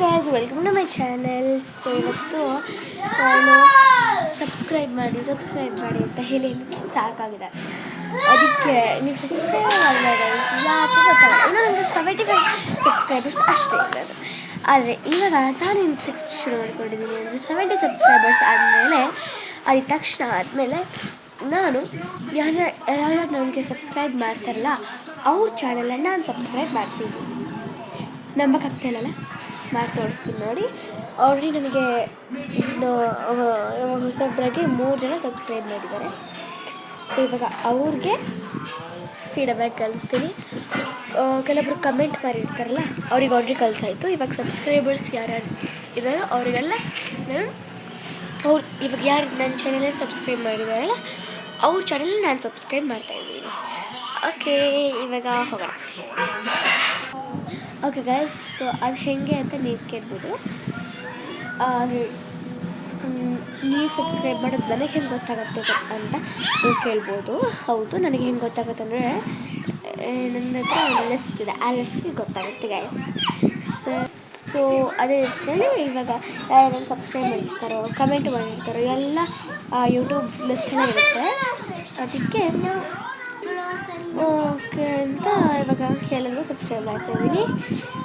Guys welcome to my channel. So ಇವತ್ತು ನಾನು subscribe ಮಾಡಿ ಅಂತ ಹೇಳಿ ಸಾಕಾಗಿದೆ. ಅದಕ್ಕೆ ನೀವು ಸಬ್ಸ್ಕ್ರೈಬ್ ಮಾಡಿಲ್ಲ ಗೈಸ್, ಯಾಕೆ ಗೊತ್ತಾಗಲ್ಲ. ಇನ್ನೂ ನನಗೆ 75 ಸಬ್ಸ್ಕ್ರೈಬರ್ಸ್ ಅಷ್ಟೇ ಇರೋದು. ಆದರೆ ಇವಾಗ ನಾನೇನು ಟ್ರಿಕ್ಸ್ ಶುರು ಮಾಡ್ಕೊಂಡಿದ್ದೀನಿ ಅಂದರೆ 70 ಸಬ್ಸ್ಕ್ರೈಬರ್ಸ್ ಆದಮೇಲೆ ಅದು ತಕ್ಷಣ ಆದಮೇಲೆ ನಾನು ಯಾರು ನನಗೆ ಸಬ್ಸ್ಕ್ರೈಬ್ ಮಾಡ್ತಾರಲ್ಲ ಅವ್ರ ಚಾನಲನ್ನು ನಾನು ಸಬ್ಸ್ಕ್ರೈಬ್ ಮಾಡ್ತೀನಿ. ನಂಬಕ್ಕಾಗ್ತಾಯಿಲ್ಲಲ್ಲ, ಮಾಡಿ ತೋರಿಸ್ತೀನಿ ನೋಡಿ. ಆಲ್ರೆಡಿ ನನಗೆ ಹೊಸೊಬ್ಬರಿಗೆ 3 ಜನ ಸಬ್ಸ್ಕ್ರೈಬ್ ಮಾಡಿದ್ದಾರೆ. ಸೊ ಇವಾಗ ಅವ್ರಿಗೆ ಫೀಡ್ಬ್ಯಾಕ್ ಕಳಿಸ್ತೀನಿ. ಕೆಲವೊಬ್ರು ಕಮೆಂಟ್ ಮಾಡಿರ್ತಾರಲ್ಲ ಅವ್ರಿಗೆ ಆಲ್ರೆಡಿ ಕಳಿಸಾಯಿತು. ಇವಾಗ ಸಬ್ಸ್ಕ್ರೈಬರ್ಸ್ ಯಾರ್ಯಾರು ಇದ್ದಾರೋ ಅವರಿಗೆಲ್ಲ ನಾನು ಇವಾಗ ಯಾರು ನನ್ನ ಚಾನಲಲ್ಲಿ ಸಬ್ಸ್ಕ್ರೈಬ್ ಮಾಡಿದಾರಲ್ಲ ಅವ್ರ ಚಾನಲ್ ನಾನು ಸಬ್ಸ್ಕ್ರೈಬ್ ಮಾಡ್ತಾಯಿದ್ದೀನಿ. ಓಕೆ, ಇವಾಗ ಹೋಗೋಣ. ಓಕೆ ಗೈಸ್, ಸೊ ಅದು ಹೇಗೆ ಅಂತ ನೀವು ಕೇಳ್ಬೋದು. ನೀವು ಸಬ್ಸ್ಕ್ರೈಬ್ ಮಾಡೋದು ನನಗೆ ಹೆಂಗೆ ಗೊತ್ತಾಗುತ್ತೆ ಅಂತ ನೀವು ಕೇಳ್ಬೋದು. ಹೌದು, ನನಗೆ ಹೆಂಗೆ ಗೊತ್ತಾಗುತ್ತೆ ಅಂದರೆ ನನ್ನ ಹತ್ರ ಒಂದು ಲಿಸ್ಟ್ ಇದೆ, ಆ ಲಿಸ್ಟಿಗೆ ಗೊತ್ತಾಗುತ್ತೆ ಗೈಸ್. ಸೊ ಅದೇ ಲಿಸ್ಟಲ್ಲಿ ಇವಾಗ ಯಾರು ಸಬ್ಸ್ಕ್ರೈಬ್ ಮಾಡಿರ್ತಾರೋ, ಕಮೆಂಟ್ ಮಾಡಿರ್ತಾರೋ ಎಲ್ಲ ಯೂಟ್ಯೂಬ್ ಲಿಸ್ಟಲ್ಲೇ ಇರುತ್ತೆ. ಅದಕ್ಕೆ ಓಕೆ ಅಂತ ಇವಾಗ ಎಲ್ಲರಿಗೂ ಸಬ್ಸ್ಕ್ರೈಬ್ ಮಾಡ್ತಾಯಿದ್ದೀನಿ.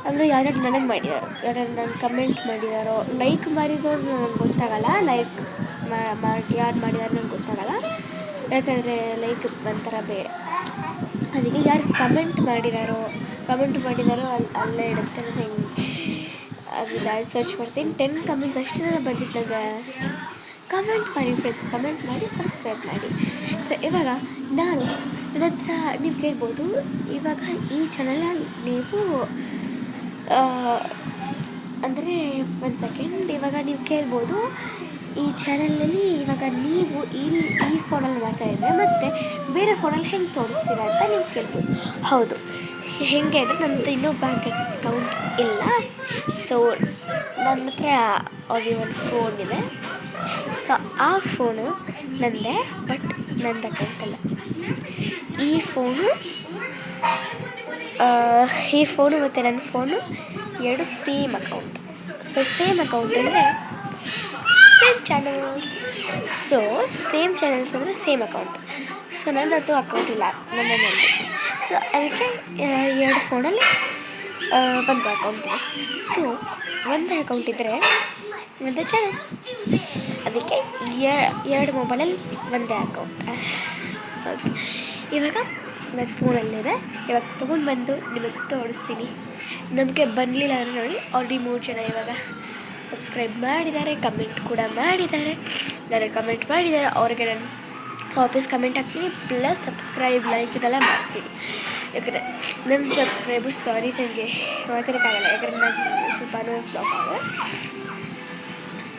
ಅಂದರೆ ಯಾರ್ಯಾರು ನನಗೆ ಮಾಡಿದಾರೋ, ಯಾರ್ಯಾರು ನಾನು ಕಮೆಂಟ್ ಮಾಡಿದಾರೋ, ಲೈಕ್ ಮಾಡಿದವ್ರು ನನಗೆ ಗೊತ್ತಾಗಲ್ಲ. ಲೈಕ್ ಯಾರು ಮಾಡಿದಾರೋ ನನಗೆ ಗೊತ್ತಾಗಲ್ಲ, ಯಾಕಂದರೆ ಲೈಕ್ ಒಂಥರ ಬೇರೆ. ಅದಕ್ಕೆ ಯಾರು ಕಮೆಂಟ್ ಮಾಡಿದಾರೋ ಅಲ್ಲೇ ಇಡುತ್ತೆ. ನಾನು ಹೆಂಗೆ ಅದನ್ನ ಸರ್ಚ್ ಮಾಡ್ತೀನಿ. 10 ಕಮೆಂಟ್ಸ್ ಅಷ್ಟೇ ಬಂದಿತ್ತು ನನಗೆ. ಕಮೆಂಟ್ ಮಾಡಿ ಫ್ರೆಂಡ್ಸ್, ಕಮೆಂಟ್ ಮಾಡಿ ಸಬ್ಸ್ಕ್ರೈಬ್ ಮಾಡಿ. ಸೊ ಇವಾಗ ನನ್ನ ಹತ್ರ ನೀವು ಕೇಳ್ಬೋದು, ಇವಾಗ ಈ ಚಾನಲಲ್ಲಿ ನೀವು ಅಂದರೆ ಒಂದು ಸೆಕೆಂಡ್, ಇವಾಗ ನೀವು ಕೇಳ್ಬೋದು ಈ ಚಾನಲಲ್ಲಿ ಇವಾಗ ನೀವು ಈ ಫೋನಲ್ಲಿ ಮಾಡ್ತಾಯಿದ್ರೆ ಮತ್ತು ಬೇರೆ ಫೋನಲ್ಲಿ ಹೆಂಗೆ ತೋರಿಸ್ತೀರಾ ಅಂತ ನೀವು ಕೇಳ್ಬೋದು. ಹೌದು, ಹೇಗೆ ಅಂದರೆ ನನ್ನದು ಇನ್ನೂ ಬ್ಯಾಂಕ್ ಅಕೌಂಟ್ ಇಲ್ಲ. ಸೊ ನನ್ನ ಹತ್ರ ಆಲ್ರೆಡಿ ಒಂದು ಫೋನ್ ಇದೆ. ಸೊ ಆ ಫೋನು ನನ್ನದೇ, ಬಟ್ ನಂದು ಅಕೌಂಟ್ ಅಲ್ಲ. ಈ ಫೋನು ಮತ್ತು ನನ್ನ phone 2 same account. So same account ಅಂದರೆ same channels. So same channels ಅಂದರೆ ಸೇಮ್ ಅಕೌಂಟ್. ಸೊ ನನ್ನದು ಅಕೌಂಟ್ ಇಲ್ಲ, ನನ್ನದು. ಸೊ ಅದಕ್ಕೆ 2 ಫೋನಲ್ಲಿ ಒಂದು ಅಕೌಂಟ್ ಇದೆ. ಸೊ ಒಂದು ಅಕೌಂಟ್ ಇದ್ದರೆ ಒಂದು ಚಾನಲ್, ಅದಕ್ಕೆ 2 ಮೊಬೈಲಲ್ಲಿ ಒಂದೇ ಅಕೌಂಟ್. ಓಕೆ, ಇವಾಗ ನನ್ನ ಫೋನಲ್ಲಿದೆ. ಇವಾಗ ತೊಗೊಂಡು ಬಂದು ನಿಮಗೆ ತೋರಿಸ್ತೀನಿ. ನಮಗೆ ಬರಲಿಲ್ಲ ಅಂದರೆ ನೋಡಿ, ಆಲ್ರೆಡಿ 3 ಜನ ಇವಾಗ ಸಬ್ಸ್ಕ್ರೈಬ್ ಮಾಡಿದ್ದಾರೆ, ಕಮೆಂಟ್ ಕೂಡ ಮಾಡಿದ್ದಾರೆ. ನನಗೆ ಕಮೆಂಟ್ ಮಾಡಿದ್ದಾರೆ, ಅವ್ರಿಗೆ ನಾನು ವಾಪಸ್ ಕಮೆಂಟ್ ಹಾಕ್ತೀನಿ, ಪ್ಲಸ್ ಸಬ್ಸ್ಕ್ರೈಬ್ ಲೈಕ್ ಇದೆಲ್ಲ ಮಾಡ್ತೀನಿ. ಯಾಕಂದರೆ ನನ್ನ ಸಬ್ಸ್ಕ್ರೈಬರ್ ನನಗೆ ಮಾತಾಡೋಕ್ಕಾಗಲ್ಲ, ಯಾಕಂದರೆ ನಾನು ಸ್ವಲ್ಪ ನೋಸ್ ಬ್ಲಾಕ್ ಆಗ.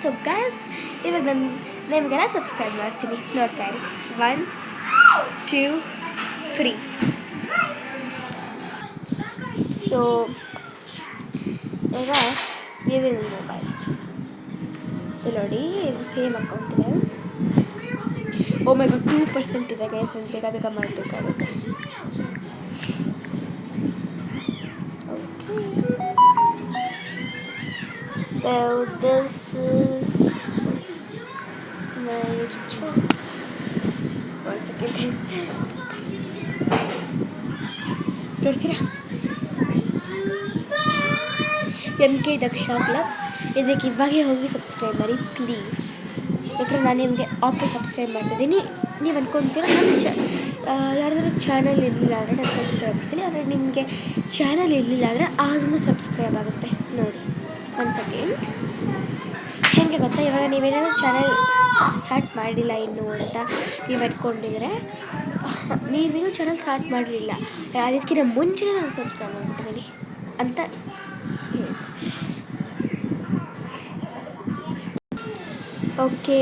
ಸೊ ಗೈಸ್, ಇವಾಗ ನಾನು ನಿಮಗೆಲ್ಲ ಸಬ್ಸ್ಕ್ರೈಬ್ ಮಾಡ್ತೀನಿ, ನೋಡ್ತಾ ಇರಿ. 1 2 3. ಸೊ ಈಗ ಇದು ನನ್ನ ಮೊಬೈಲ್ ಇಲ್ಲಿ ನೋಡಿ, ಇದು ಸೇಮ್ ಅಕೌಂಟ್ ಇದೆ. ಓ ಮೈ ಗಾಡ್, 2% ಇದೆ ಗೈಸ್, ಅಂತ ಬೇಗ ಮಾಡಬೇಕಾಗುತ್ತೆ. Okay, so this is my YouTube channel. ಒಂದು ಸೆಕೆಂಡ್ ಗೈಸ್, ನೋಡ್ತೀರಾ, MK ದಕ್ಷಾ ಕ್ಲಬ್. ಇದಕ್ಕೆ ಇವಾಗೇ ಹೋಗಿ ಸಬ್ಸ್ಕ್ರೈಬ್ ಮಾಡಿ ಪ್ಲೀಸ್. ಯಾಕಂದರೆ ನಾನು ನಿಮಗೆ ಆಪ್ಗೆ ಸಬ್ಸ್ಕ್ರೈಬ್ ಮಾಡ್ತಿದ್ದೀನಿ. ನೀವು ಅಂದ್ಕೊತೀರ ನನ್ನ ಯಾರ್ದಾದ್ರು ಚಾನಲ್ ಇರಲಿಲ್ಲ ಅಂದರೆ ನಾನು ಸಬ್ಸ್ಕ್ರೈಬ್ಸಲ್ಲಿ, ಆದರೆ ನಿಮಗೆ ಚಾನಲ್ ಇರಲಿಲ್ಲ ಅಂದರೆ ಆದ್ರೂ ಸಬ್ಸ್ಕ್ರೈಬ್ ಆಗುತ್ತೆ ನೋಡಿ. ಒಂದು ಸೆಕೆಂಡ್, ಹೇಗೆ ಗೊತ್ತಾ, ಇವಾಗ ನೀವೇನಾದ್ರು ಚಾನಲ್ ಸ್ಟಾರ್ಟ್ ಮಾಡಿಲ್ಲ ಇನ್ನೂ ಅಂತ ನೀವು ಅಂದ್ಕೊಂಡಿದ್ರೆ, ನೀವಿನ್ನೂ ಚಾನಲ್ ಸ್ಟಾರ್ಟ್ ಮಾಡಿರಲಿಲ್ಲ, ಅದಕ್ಕಿಂತ ಮುಂಚೆ ನಾನು ಸಬ್ಸ್ಕ್ರೈಬ್ ಮಾಡ್ಬಿಟ್ಟಿದ್ದೀನಿ ಅಂತ. ಓಕೆ,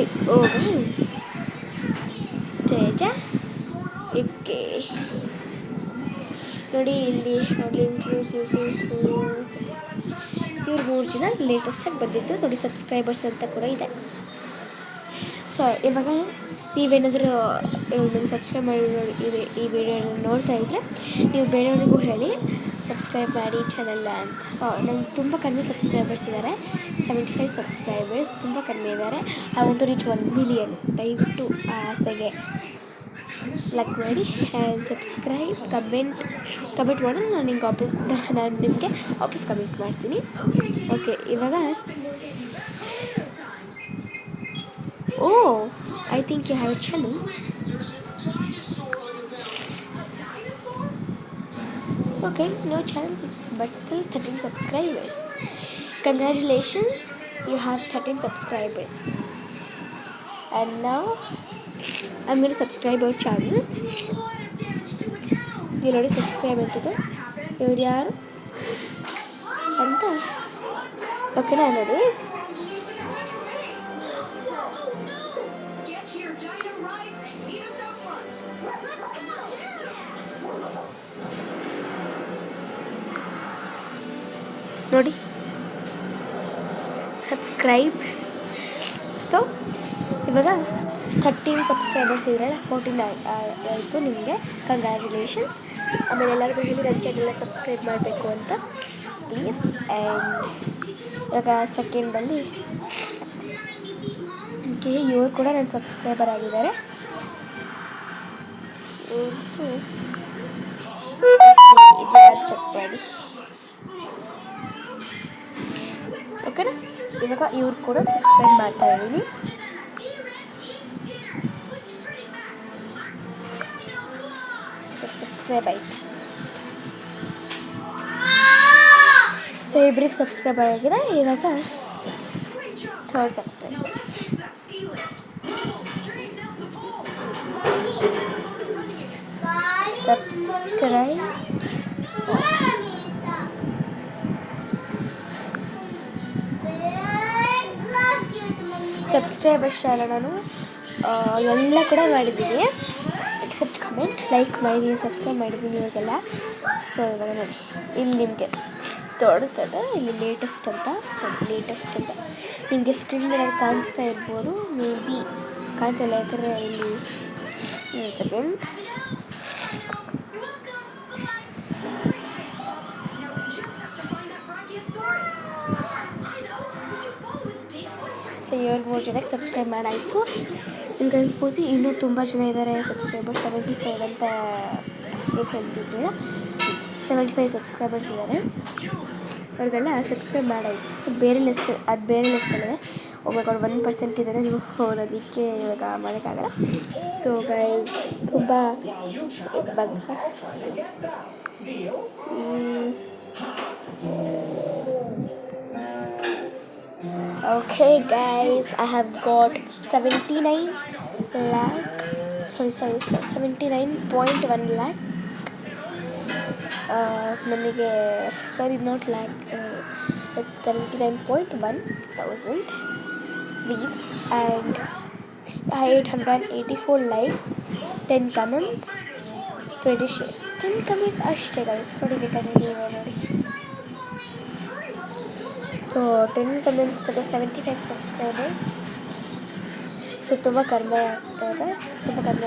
ಜಯ ಓಕೆ ನೋಡಿ, ಇಲ್ಲಿ ಇವ್ರು 3 ಜನ ಲೇಟೆಸ್ಟಾಗಿ ಬಂದಿದ್ದು ನೋಡಿ, ಸಬ್ಸ್ಕ್ರೈಬರ್ಸ್ ಅಂತ ಕೂಡ ಇದೆ. ಸೊ ಇವಾಗ ನೀವೇನಾದರೂ ನನಗೆ ಸಬ್ಸ್ಕ್ರೈಬ್ ಮಾಡಿ ನೋಡಿ ಈ ವಿಡಿಯೋನ ನೋಡ್ತಾ ಇದ್ದರೆ ನೀವು ಬೇರೆಯವರಿಗೂ ಹೇಳಿ. ಸಬ್ಸ್ಕ್ರೈಬ್ ಮಾಡಿ ಚಾನಲ್ನ ಅಂತ. ನಂಗೆ ತುಂಬ ಕಡಿಮೆ ಸಬ್ಸ್ಕ್ರೈಬರ್ಸ್ ಇದ್ದಾರೆ, 75 ಸಬ್ಸ್ಕ್ರೈಬರ್ಸ್, ತುಂಬ ಕಡಿಮೆ ಇದ್ದಾರೆ. I want to reach 1 million. ದಯವಿಟ್ಟು ಆಸೆಗೆ ಲೈಕ್ ಮಾಡಿ ಆ್ಯಂಡ್ ಸಬ್ಸ್ಕ್ರೈಬ್, ಕಮೆಂಟ್ ಮಾಡಿ ನಾನು ನಿಮಗೆ ವಾಪಸ್ ಕಮೆಂಟ್ ಮಾಡ್ತೀನಿ. ಓಕೆ, ಇವಾಗ I think you have a channel. Okay, no channels, but still 13 subscribers. Congratulations, you have 13 subscribers. And now I'm going to subscribe our channel. You already subscribe into ಇವ್ರು ಯಾರು ಅಂತ ಓಕೆನಾ ನೋಡಿ. ನೋಡಿ ಸಬ್ಸ್ಕ್ರೈಬ್. ಸೊ ಇವಾಗ 13 subscribers ಇದ್ದರೆ 14 ಆಯಿತು ನಿಮಗೆ. ಕಂಗ್ರ್ಯಾಚುಲೇಷನ್ಸ್. ಆಮೇಲೆ ಎಲ್ಲರಿಗೂ ಹೇಳಿ ನನ್ನ ಚಾನೆಲ್ನ ಸಬ್ಸ್ಕ್ರೈಬ್ ಮಾಡಬೇಕು ಅಂತ ಪ್ಲೀಸ್. ಆ್ಯಂಡ್ ಇವಾಗ ಸೆಕೆಂಡಲ್ಲಿ ಇವರು ಕೂಡ ನನ್ನ ಸಬ್ಸ್ಕ್ರೈಬರ್ ಆಗಿದ್ದಾರೆ. ಚೆಕ್ ಮಾಡಿ ಓಕೆನಾ. ಇವಾಗ ಇವ್ರು ಕೂಡ ಸಬ್ಸ್ಕ್ರೈಬ್ ಮಾಡ್ತಾ ಇದ್ದೀನಿ. ಸಬ್ಸ್ಕ್ರೈಬ್ ಆಯಿತು. ಸೊ ಇಬ್ಬರಿಗೆ ಸಬ್ಸ್ಕ್ರೈಬ್ ಆಗಿದೆ. ಇವಾಗ 3rd ಸಬ್ಸ್ಕ್ರೈಬ್. ಸಬ್ಸ್ಕ್ರೈಬ್ ಅಷ್ಟೇ ಅಲ್ಲ, ನಾನು ಎಲ್ಲ ಕೂಡ ಮಾಡಿದ್ದೀನಿ ಎಕ್ಸೆಪ್ಟ್ ಕಮೆಂಟ್. ಲೈಕ್ ಮಾಡಿದ್ದೀನಿ, ಸಬ್ಸ್ಕ್ರೈಬ್ ಮಾಡಿದ್ದೀನಿ ಇವಾಗೆಲ್ಲ. ಸೊ ಇವಾಗ ನೋಡಿ ಇಲ್ಲಿ ನಿಮಗೆ ತೋರಿಸ್ತದೆ, ಇಲ್ಲಿ ಲೇಟೆಸ್ಟ್ ಅಂತ ನಿಮಗೆ ಸ್ಕ್ರೀನ್ ಮೇಲೆ ಕಾಣಿಸ್ತಾ ಇರ್ಬೋದು. ಮೇ ಬಿ ಕಾಣಿಸಲ್ಲ, ಯಾಕಂದರೆ ಇಲ್ಲಿ ಸೆಕೆಂಡ್. ಸೊ 7-3 ಜನಕ್ಕೆ ಸಬ್ಸ್ಕ್ರೈಬ್ ಮಾಡಾಯಿತು. ನಿಮ್ಗೆ ಅನಿಸ್ಬೋದು ಇನ್ನೂ ತುಂಬ ಜನ ಇದ್ದಾರೆ ಸಬ್ಸ್ಕ್ರೈಬರ್ಸ್. 75 ಅಂತ ನೀವು ಹೇಳ್ತಿದ್ರಿ. 75 ಸಬ್ಸ್ಕ್ರೈಬರ್ಸ್ ಇದ್ದಾರೆ. ಅವ್ರಿಗೆಲ್ಲ ಸಬ್ಸ್ಕ್ರೈಬ್ ಮಾಡಾಯಿತು. ಅದು ಬೇರೆ ಲಿಸ್ಟಲ್ಲಿದೆ. ಒಬ್ಬರು 1% ಇದ್ದಾರೆ, ನೀವು ಅದಕ್ಕೆ ಇವಾಗ ಮಾಡೋಕ್ಕಾಗಲ್ಲ. ಸೊ ಗೈಸ್ ತುಂಬ Okay guys, I have got 79.1 lakh. ನನಗೆ not lakh, it's 79.1 thousand views and 884 likes, 10 comments, 20 shares. 10 comments ಅಷ್ಟೇ guys, ನೋಡಿ ನೋಡಿ. ಸೊ 10 ಕಮೆಂಟ್ಸ್ ಮತ್ತು 75 ಸಬ್ಸ್ಕ್ರೈಬರ್ಸ್. ಸೊ ತುಂಬ ಕಡಿಮೆ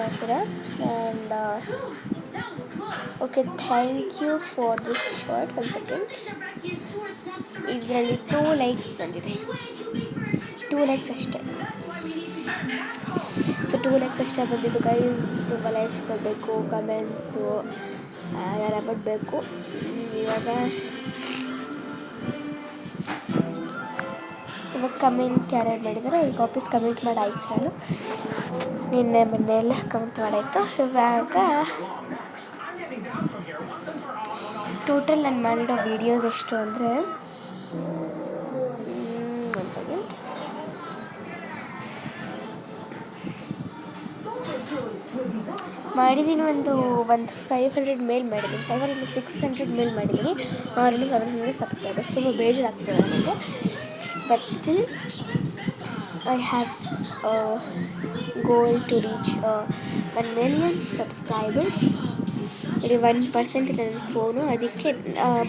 ಆಗ್ತದೆ. And okay, thank you for this short. 1 second. ಇದರಲ್ಲಿ 2 ಲೈಕ್ಸ್ ಬಂದಿದೆ. 2 ಲೈಕ್ಸ್ ಅಷ್ಟೇ. ಸೊ 2 ಲೈಕ್ಸ್ ಅಷ್ಟೇ ಬಂದಿದ್ದು ಗೈಸ್. ತುಂಬ ಲೈಕ್ಸ್ ಬರಬೇಕು, ಕಮೆಂಟ್ಸು ಯಾರು ಬರಬೇಕು. ಇವಾಗ ಕಮೆಂಟ್ ಯಾರ್ಯಾರು ಮಾಡಿದ್ದಾರೆ ಅವ್ರಿಗೆ ವಾಪಸ್ ಕಮೆಂಟ್ ಮಾಡಾಯಿತು. ನಾನು ನಿನ್ನೆ ಮೊನ್ನೆ ಎಲ್ಲ ಕಮೆಂಟ್ ಮಾಡಾಯಿತು. ಇವಾಗ ಟೋಟಲ್ ನಾನು ಮಾಡಿರೋ ವೀಡಿಯೋಸ್ ಎಷ್ಟು ಅಂದರೆ 1 ಸೆಕೆಂಡ್. ಮಾಡಿದ್ದೀನಿ ಒಂದು 500 ಮೇಲ್ ಮಾಡಿದ್ದೀನಿ, 500-600 ಮೇಲ್ ಮಾಡಿದ್ದೀನಿ. 700 ಸಬ್ಸ್ಕ್ರೈಬರ್ಸ್. ತುಂಬ ಬೇಜಾರಾಗ್ತದೆ ನನಗೆ. But still I have a goal to reach 1 million subscribers. ಇದು 1% ನನ್ನ ಫೋನು. ಅದಕ್ಕೆ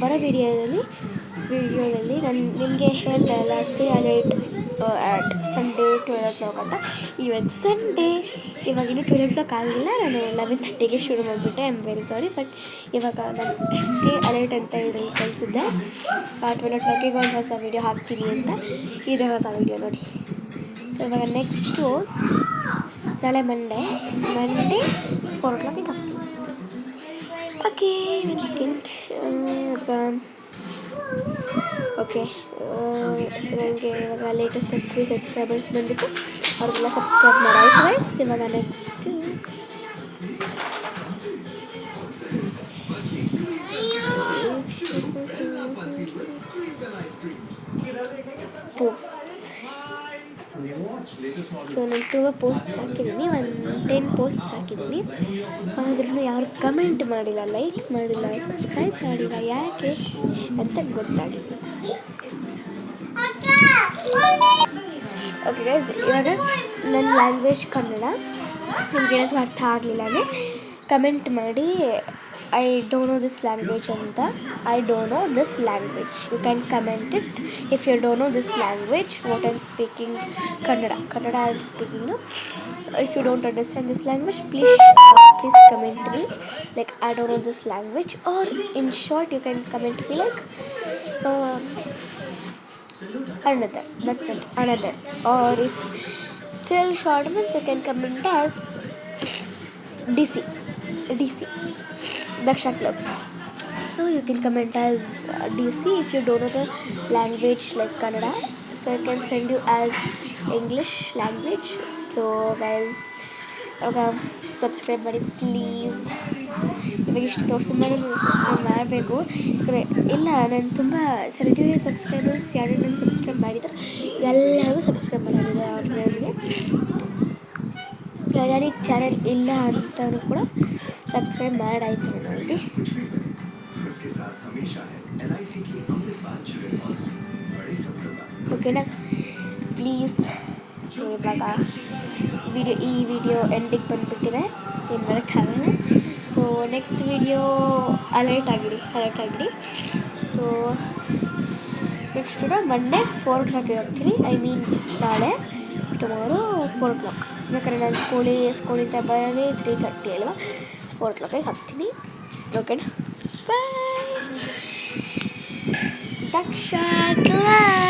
ಬರೋ ವಿಡಿಯೋದಲ್ಲಿ ನಾನು ನಿಮಗೆ ಹೇಳ್ತಾ ಇಲ್ಲ, ಸ್ಟೇ ಅಲರ್ಟ್ ಆಟ್ ಸಂಡೇ 12 o'clock ಅಂತ. ಇವತ್ತು ಸಂಡೇ ಇವಾಗ ಇನ್ನೂ 12 o'clock ಆಗಿಲ್ಲ, ನಾನು 11:30ಗೆ ಶುರು ಮಾಡಿಬಿಟ್ಟೆ. I am very sorry. But ಇವಾಗ ನಾನು ಎಷ್ಟೇ ಅಲರ್ಟ್ ಅಂತ ಇದ್ರಲ್ಲಿ ಕಳಿಸಿದ್ದೆ 12 o'clockಗೆ ಒಂದು ಹೊಸ ವೀಡಿಯೋ ಹಾಕ್ತೀನಿ ಅಂತ. ಇದೇ ಹೊಸ ವೀಡಿಯೋ ನೋಡಿ. ಸೊ ಇವಾಗ ನೆಕ್ಸ್ಟು ನಾಳೆ ಮಂಡೇ 4 o'clockಗೆ ಹಾಕ್ತೀನಿ. ಓಕೆ, ಒಂದು ಸೆಕೆಂಡ್. ಓಕೆ, ನನಗೆ ಇವಾಗ ಲೇಟೆಸ್ಟಾಗಿ 3 ಸಬ್ಸ್ಕ್ರೈಬರ್ಸ್ ಬಂದಿತ್ತು, ಅವ್ರಿಗೆಲ್ಲ ಸಬ್ಸ್ಕ್ರೈಬ್ ಮಾಡಾಯ್ತು ಗೈಸ್. ಇವಾಗ ನೆಕ್ಸ್ಟ್ ಪೋಸ್ಟ್ಸ್. ಸೊ ನಾನು ತುಂಬ ಪೋಸ್ಟ್ಸ್ ಹಾಕಿದ್ದೀನಿ, ಒಂದು 10 ಪೋಸ್ಟ್ಸ್ ಹಾಕಿದ್ದೀನಿ. ಆದ್ರೂ ಯಾರು ಕಮೆಂಟ್ ಮಾಡಿಲ್ಲ, ಲೈಕ್ ಮಾಡಿಲ್ಲ, ಸಬ್ಸ್ಕ್ರೈಬ್ ಮಾಡಿಲ್ಲ, ಯಾಕೆ ಅಂತ ಗೊತ್ತಾಗಿಲ್ಲ. ಓಕೆ ಗೈಸ್, ಇವಾಗ ನನ್ನ ಲ್ಯಾಂಗ್ವೇಜ್ ಕನ್ನಡ. ನಿಮ್ಗೆ ಏನಾದರೂ ಅರ್ಥ ಆಗಲಿಲ್ಲ ಅಂದರೆ ಕಮೆಂಟ್ ಮಾಡಿ I don't know this language ಅಂತ. I don't know this language. You can comment it if you don't know this language. What I am speaking Kannada I am speaking. If you don't understand this language, please comment me like I don't know this language, or in short you can comment me like another. That's it, another. Or if still short means you can comment as DC Daksha Club. So you can comment as DC if you don't know the language like Kannada. So I can send you as English language. So guys, subscribe ಮಾಡಿ please. ಇವಾಗ ಇಷ್ಟು ತೋರಿಸಿದ್ಮೇಲೆ ನೀವು subscribe ಮಾಡಬೇಕು. ಇಲ್ಲ, ನಾನು ತುಂಬ 70 subscribers ಯಾರು ನಾನು ಸಬ್ಸ್ಕ್ರೈಬ್ ಮಾಡಿದ್ದಾರೆ ಎಲ್ಲರಿಗೂ ಸಬ್ಸ್ಕ್ರೈಬ್ ಮಾಡಿದ್ದಾರೆ. ಅವ್ರಿಗೆ ಯಾರ್ಯಾರಿಗೆ ಚಾನಲ್ ಇಲ್ಲ ಅಂತಲೂ ಕೂಡ ಸಬ್ಸ್ಕ್ರೈಬ್ ಮಾಡಾಯಿತು ನೋಡಿ. ಓಕೆನಾ, ಪ್ಲೀಸ್. ಸೊ ಇವಾಗ ಈ ವಿಡಿಯೋ ಎಂಡಿಗೆ ಬಂದುಬಿಟ್ಟಿದೆ, ಏನು ಮಾಡೋಕ್ಕಾಗಲ್ಲ. ಸೊ ನೆಕ್ಸ್ಟ್ ವಿಡಿಯೋ ಅಲರ್ಟ್ ಆಗಿಡಿ. ಸೊ ನೆಕ್ಸ್ಟ್ ಮಂಡೇ 4 o'clockಗೆ ಹೋಗ್ತೀನಿ. ಐ ಮೀನ್ ನಾಳೆ ಟುಮಾರೋ 4 o'clock. ಯಾಕಂದರೆ ನಾನು ಸ್ಕೂಲಿಂದ ಬರೋದೇ 3:30 ಅಲ್ವಾ, 4 o'clockಗೆ ಹಾಕ್ತೀನಿ. ಓಕೆನಾ, ಬಾಯ್. Daksha Club.